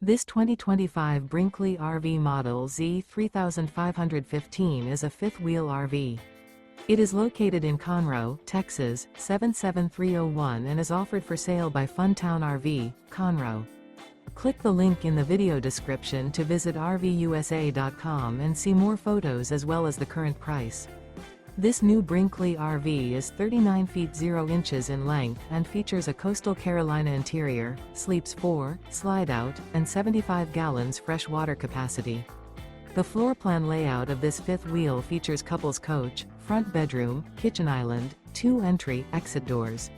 This 2025 Brinkley RV Model Z 3515 is a fifth-wheel RV. It is located in Conroe, Texas, 77301 and is offered for sale by Funtown RV, Conroe. Click the link in the video description to visit RVUSA.com and see more photos as well as the current price. This new Brinkley RV is 39 feet 0 inches in length and features a coastal Carolina interior, sleeps 4, slide-out, and 75 gallons fresh water capacity. The floor plan layout of this fifth wheel features couples coach, front bedroom, kitchen island, 2 entry/exit doors.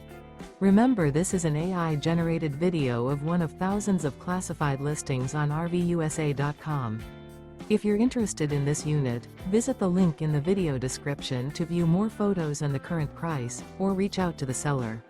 Remember, this is an AI-generated video of one of thousands of classified listings on RVUSA.com. If you're interested in this unit, visit the link in the video description to view more photos and the current price, or reach out to the seller.